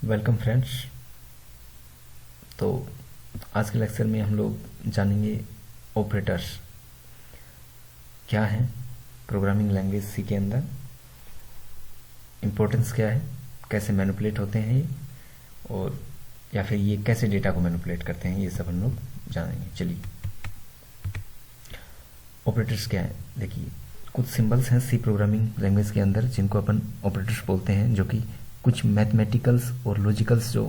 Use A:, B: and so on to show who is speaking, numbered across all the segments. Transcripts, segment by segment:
A: Welcome friends. तो आज के लेक्चर में हम लोग जानेंगे ऑपरेटर्स क्या हैं प्रोग्रामिंग लैंग्वेज सी के अंदर, इम्पोर्टेंस क्या है, कैसे मैनिपुलेट होते हैं ये, और या फिर ये कैसे डेटा को मैनिपुलेट करते हैं, ये सब हम लोग जानेंगे। चलिए, ऑपरेटर्स क्या है। देखिए, कुछ सिंबल्स हैं सी प्रोग्रामिंग लैंग्वेज के अंदर जिनको अपन ऑपरेटर्स बोलते हैं, जो कि कुछ मैथमेटिकल्स और लॉजिकल्स जो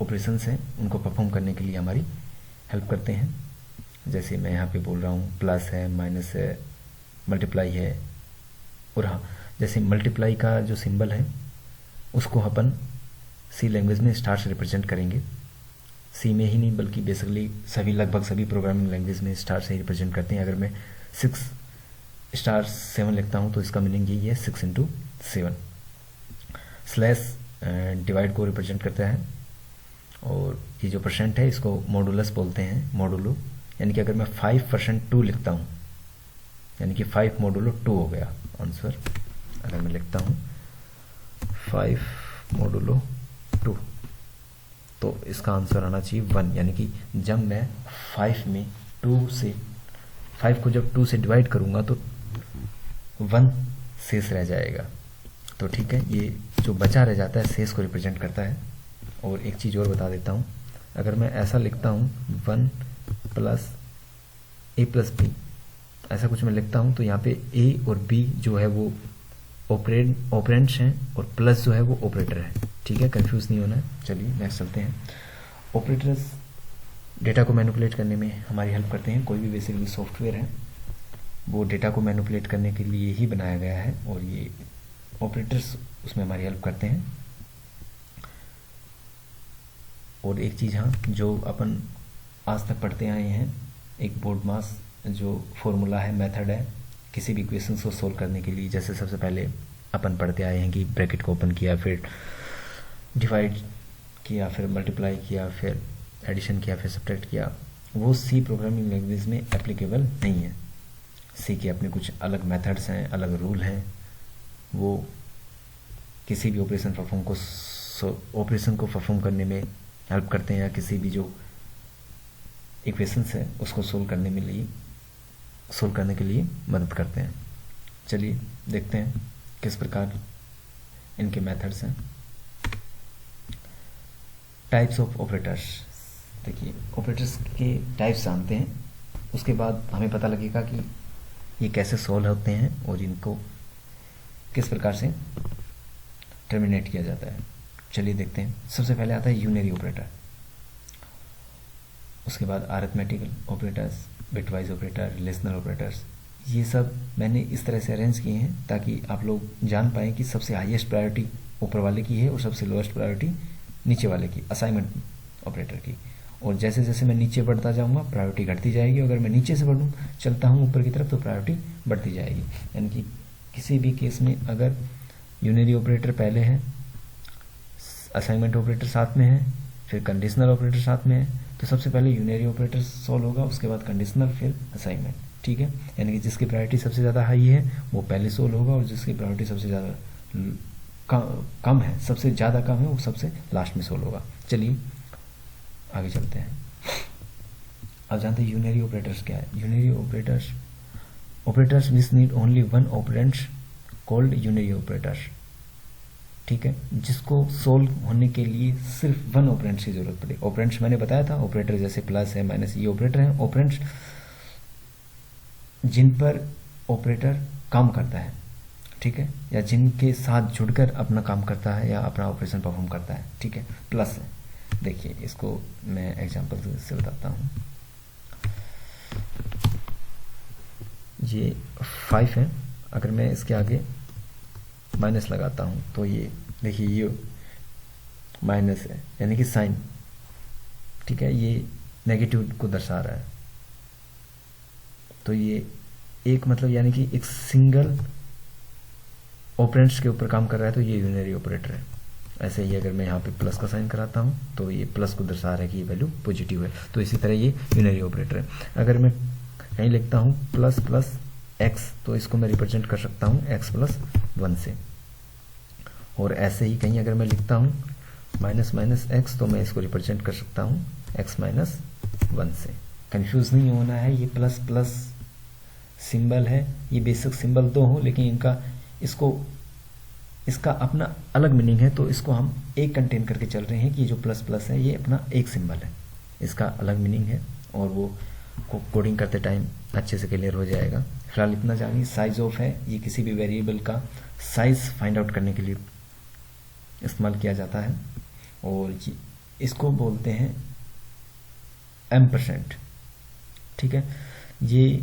A: ऑपरेशंस हैं उनको परफॉर्म करने के लिए हमारी हेल्प करते हैं। जैसे मैं यहाँ पे बोल रहा हूँ प्लस है, माइनस है, मल्टीप्लाई है। और हाँ, जैसे मल्टीप्लाई का जो सिंबल है उसको अपन सी लैंग्वेज में स्टार से रिप्रेजेंट करेंगे। सी में ही नहीं बल्कि बेसिकली सभी लगभग सभी प्रोग्रामिंग लैंग्वेज में स्टार से ही रिप्रेजेंट करते हैं। अगर मैं 6*7 लिखता हूँ तो इसका मीनिंग यही है 6×7। स्लैश डिवाइड को रिप्रेजेंट करता है, और ये जो परसेंट है इसको मॉडुलस बोलते हैं, मॉडुलो। यानी कि अगर मैं 5% 2 लिखता हूँ, यानी कि 5 मोडुलो 2 हो गया आंसर। अगर मैं लिखता हूँ 5 मोडुलो 2 तो इसका आंसर आना चाहिए 1। यानी कि जब मैं 5 में 2 से 5 को जब 2 से डिवाइड करूँगा तो 1 शेष रह जाएगा। तो ठीक है, ये जो बचा रह जाता है शेष को रिप्रेजेंट करता है। और एक चीज़ और बता देता हूँ, अगर मैं ऐसा लिखता हूँ 1 + a + b, ऐसा कुछ मैं लिखता हूँ तो यहाँ पे a और b जो है वो ऑपरेंड्स हैं और प्लस जो है वो ऑपरेटर है। ठीक है, कंफ्यूज नहीं होना है। चलिए नेक्स्ट चलते हैं। ऑपरेटर्स डेटा को मैनिपुलेट करने में हमारी हेल्प करते हैं। कोई भी बेसिकली सॉफ्टवेयर है वो डेटा को मैनिपुलेट करने के लिए ही बनाया गया है, और ये ऑपरेटर्स उसमें हमारी हेल्प करते हैं। और एक चीज़ हाँ, जो अपन आज तक पढ़ते आए हैं, एक बोर्ड मास जो फॉर्मूला है, मेथड है किसी भी इक्वेशंस को सोल्व करने के लिए। जैसे सबसे पहले अपन पढ़ते आए हैं कि ब्रैकेट को ओपन किया, फिर डिवाइड किया, फिर मल्टीप्लाई किया, फिर एडिशन किया, फिर सब्ट्रैक्ट किया। वो सी प्रोग्रामिंग लैंग्वेज में एप्लीकेबल नहीं है। सी के अपने कुछ अलग मेथड्स हैं, अलग रूल हैं। वो किसी भी ऑपरेशन को परफॉर्म करने में हेल्प करते हैं, या किसी भी जो इक्वेशंस है उसको सोल्व करने के लिए मदद करते हैं। चलिए देखते हैं किस प्रकार इनके मेथड्स हैं। Types of operators. देखिए, ऑपरेटर्स के टाइप्स जानते हैं, उसके बाद हमें पता लगेगा कि ये कैसे सॉल्व होते हैं और इनको किस प्रकार से टर्मिनेट किया जाता है। चलिए देखते हैं। सबसे पहले आता है यूनरी ऑपरेटर, उसके बाद arithmetical operators, bitwise operator, relational operators. ये सब मैंने इस तरह से अरेंज किए हैं ताकि आप लोग जान पाएँ कि सबसे हाईएस्ट प्रायोरिटी ऊपर वाले की है और सबसे लोएस्ट प्रायोरिटी नीचे वाले की, असाइनमेंट ऑपरेटर की। और जैसे जैसे मैं नीचे बढ़ता जाऊंगा प्रायोरिटी घटती जाएगी। अगर मैं नीचे से चलता हूँ ऊपर की तरफ तो प्रायोरिटी बढ़ती जाएगी। यानी कि किसी भी केस में अगर यूनरी ऑपरेटर पहले है, असाइनमेंट ऑपरेटर साथ में है, फिर कंडीशनल ऑपरेटर साथ में है, तो सबसे पहले यूनरी ऑपरेटर सॉल्व होगा, उसके बाद कंडीशनल, फिर असाइनमेंट। ठीक है, यानी कि जिसकी प्रायोरिटी सबसे ज़्यादा हाई है वो पहले सॉल्व होगा, और जिसकी प्रायोरिटी सबसे ज़्यादा कम है, सबसे ज़्यादा कम है, वो सबसे लास्ट में सॉल्व होगा। चलिए आगे चलते हैं। अब जानते हैं यूनरी ऑपरेटर्स क्या है। Unary operators which need only one operands called unary operators. ठीक है, जिसको सोल्व होने के लिए सिर्फ वन ऑपरेंड्स की जरूरत पड़े। ऑपरेंड्स मैंने बताया था, ऑपरेटर जैसे प्लस है, माइनस, ये ऑपरेटर हैं। ऑपरेंड्स जिन पर ऑपरेटर काम करता है, ठीक है, या जिनके साथ जुड़कर अपना काम करता है या अपना ऑपरेशन परफॉर्म करता है। ठीक है, प्लस है। देखिए, इसको मैं एग्जांपल से बताता हूँ। ये 5 है, अगर मैं इसके आगे माइनस लगाता हूँ तो ये देखिए, ये माइनस है, यानी कि साइन। ठीक है, ये नेगेटिव को दर्शा रहा है। तो ये एक मतलब यानी कि एक सिंगल ऑपरेंड्स के ऊपर काम कर रहा है, तो ये यूनरी ऑपरेटर है। ऐसे ही अगर मैं यहाँ पे प्लस का साइन कराता हूँ तो ये प्लस को दर्शा रहा है कि ये वैल्यू पॉजिटिव है, तो इसी तरह ये यूनरी ऑपरेटर है। अगर मैं कहीं लिखता हूँ प्लस प्लस एक्स, तो इसको मैं रिप्रेजेंट कर सकता हूँ x + 1 से। और ऐसे ही कहीं अगर मैं लिखता हूँ माइनस माइनस एक्स, तो मैं इसको रिप्रेजेंट कर सकता हूँ एक्स माइनस 1 से। कंफ्यूज नहीं होना है, ये प्लस प्लस सिंबल है, ये बेसिक सिंबल दो हो, लेकिन इसका अपना अलग मीनिंग है, तो इसको हम एक कंटेन करके चल रहे हैं कि ये जो प्लस प्लस है ये अपना एक सिंबल है, इसका अलग मीनिंग है, और वो कोडिंग करते टाइम अच्छे से क्लियर हो जाएगा। फिलहाल इतना जानिए। साइज ऑफ है, ये किसी भी वेरिएबल का साइज फाइंड आउट करने के लिए इस्तेमाल किया जाता है, और इसको बोलते हैं %। ठीक है, ये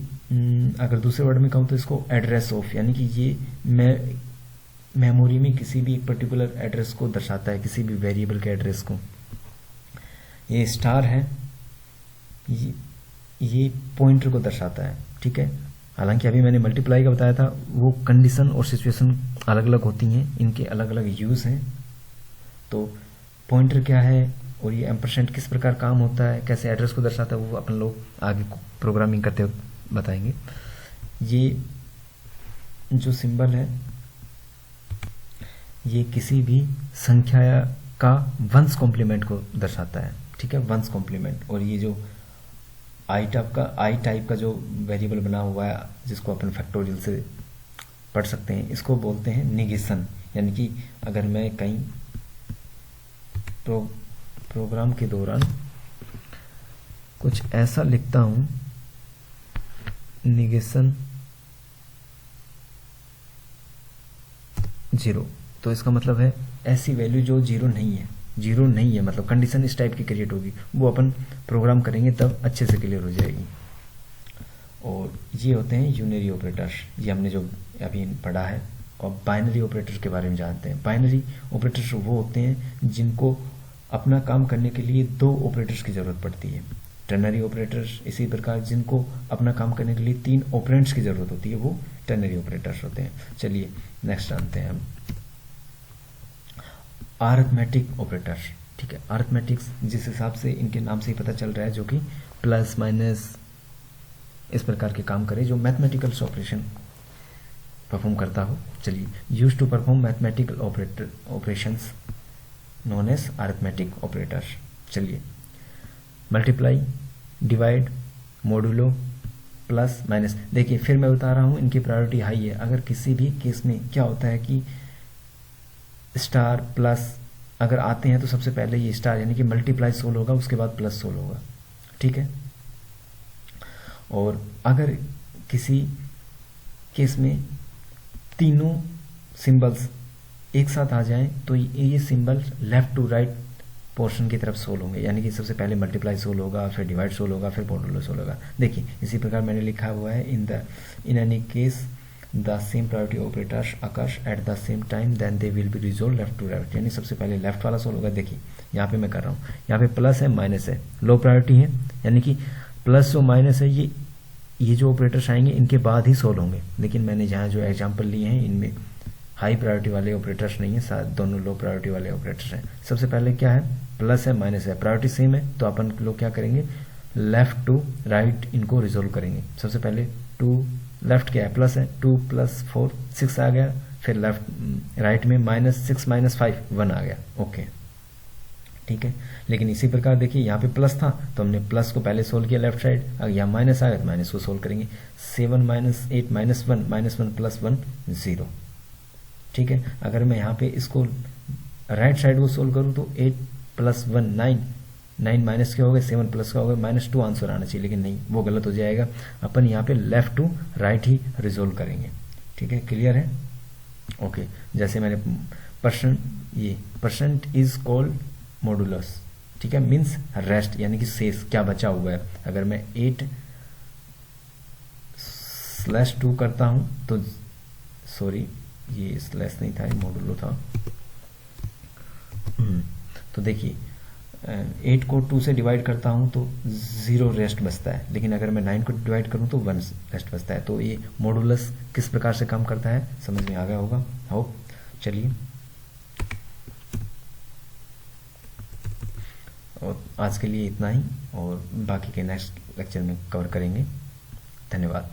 A: अगर दूसरे वर्ड में कहूँ तो इसको एड्रेस ऑफ, यानी कि ये मेमोरी में किसी भी एक पर्टिकुलर एड्रेस को दर्शाता है, किसी भी वेरिएबल के एड्रेस को। ये स्टार है, ये पॉइंटर को दर्शाता है। ठीक है, हालांकि अभी मैंने मल्टीप्लाई का बताया था, वो कंडीशन और सिचुएशन अलग अलग होती हैं, इनके अलग अलग यूज़ हैं। तो पॉइंटर क्या है और ये % किस प्रकार काम होता है, कैसे एड्रेस को दर्शाता है, वो अपन लोग आगे प्रोग्रामिंग करते वक्त बताएंगे। ये जो सिंबल है ये किसी भी संख्या का वंस कॉम्प्लीमेंट को दर्शाता है। ठीक है, वंस कॉम्प्लीमेंट। और ये जो आई टाइप का जो वेरिएबल बना हुआ है, जिसको अपन फैक्टोरियल से पढ़ सकते हैं, इसको बोलते हैं निगेशन। यानी कि अगर मैं कहीं प्रोग्राम के दौरान कुछ ऐसा लिखता हूं, निगेशन 0, तो इसका मतलब है ऐसी वैल्यू जो जीरो नहीं है, मतलब कंडीशन इस टाइप की क्रिएट होगी, वो अपन प्रोग्राम करेंगे तब अच्छे से क्लियर हो जाएगी। और ये होते हैं यूनरी ऑपरेटर्स, ये हमने जो अभी पढ़ा है। और बाइनरी ऑपरेटर के बारे में जानते हैं। बाइनरी ऑपरेटर्स वो होते हैं जिनको अपना काम करने के लिए 2 ऑपरेटर्स की जरूरत पड़ती है। टर्नरी ऑपरेटर्स इसी प्रकार जिनको अपना काम करने के लिए 3 ऑपरेंड्स की जरूरत होती है, वो टर्नरी ऑपरेटर्स होते हैं। चलिए नेक्स्ट जानते हैं हम अरिथमेटिक ऑपरेटर्स। ठीक है, अरिथमेटिक्स जिस हिसाब से इनके नाम से ही पता चल रहा है, जो कि प्लस माइनस इस प्रकार के काम करे, जो मैथमेटिकल ऑपरेशन परफॉर्म करता हो। चलिए, use to perform mathematical operations known as arithmetic operators. चलिए, multiply, divide, modulo, plus, minus. देखिए फिर मैं बता रहा हूँ, इनकी प्रायोरिटी हाई है। अगर किसी भी केस में क्या होता है कि स्टार प्लस अगर आते हैं तो सबसे पहले ये स्टार यानी कि मल्टीप्लाई सोल्व होगा, उसके बाद प्लस सोल्व होगा। ठीक है, और अगर किसी केस में तीनों सिंबल्स एक साथ आ जाएं तो ये symbol left to right portion की तरफ सोल्व होंगे, यानी कि सबसे पहले मल्टीप्लाई सोल्व होगा, फिर डिवाइड सोल्व होगा, फिर मॉडुलो सोल्व होगा। देखिए इसी प्रकार मैंने लिखा हुआ है, in any case the same priority operators occurs at the same time then they will be resolve left to right, यानी सबसे पहले लेफ्ट वाला सोल्व होगा। देखिए यहाँ पे मैं कर रहा हूँ, यहाँ पे प्लस है माइनस है, लो प्रायोरिटी है, यानी कि प्लस और माइनस है, ये जो ऑपरेटर्स आएंगे इनके बाद ही सोल्व होंगे। लेकिन मैंने जहाँ जो एग्जाम्पल लिए हैं इनमें हाई प्रायोरिटी वाले ऑपरेटर्स नहीं है, दोनों लो प्रायोरिटी वाले ऑपरेटर्स हैं। सबसे पहले क्या है, प्लस है माइनस है, प्रायोरिटी सेम है, तो अपन लोग क्या करेंगे, लेफ्ट टू राइट इनको रिजोल्व करेंगे। सबसे पहले 2 लेफ्ट क्या है, प्लस है, 2 + 4 6 आ गया, फिर लेफ्ट राइट में -6 - 5 1 आ गया। ओके ठीक है, लेकिन इसी प्रकार देखिए यहाँ पे प्लस था तो हमने प्लस को पहले सोल्व किया लेफ्ट साइड, अगर यहाँ माइनस आ गया तो माइनस को सोल्व करेंगे। 7 - 8 - 1 -1 + 1 0। ठीक है, अगर मैं यहाँ पे इसको राइट साइड को सोल्व करूँ तो 8 + 1 9, 9 माइनस के हो गए, 7 प्लस का हो गया, -2 आंसर आना चाहिए, लेकिन नहीं, वो गलत हो जाएगा। अपन यहाँ पे लेफ्ट टू राइट ही रिजोल्व करेंगे। ठीक है, क्लियर है। ओके, जैसे मैंने परसेंट इज कॉल्ड मॉडुलस। ठीक है, मीन्स रेस्ट यानी कि शेष क्या बचा हुआ है। अगर मैं 8/2 करता हूं तो सॉरी ये स्लैश नहीं था, ये मॉडुलो था। तो देखिए 8 को 2 से डिवाइड करता हूं तो 0 रेस्ट बचता है, लेकिन अगर मैं 9 को डिवाइड करूं तो 1 रेस्ट बचता है। तो ये मॉडुलस किस प्रकार से काम करता है समझ में आ गया होगा, होप। चलिए, और आज के लिए इतना ही, और बाकी के नेक्स्ट लेक्चर में कवर करेंगे। धन्यवाद।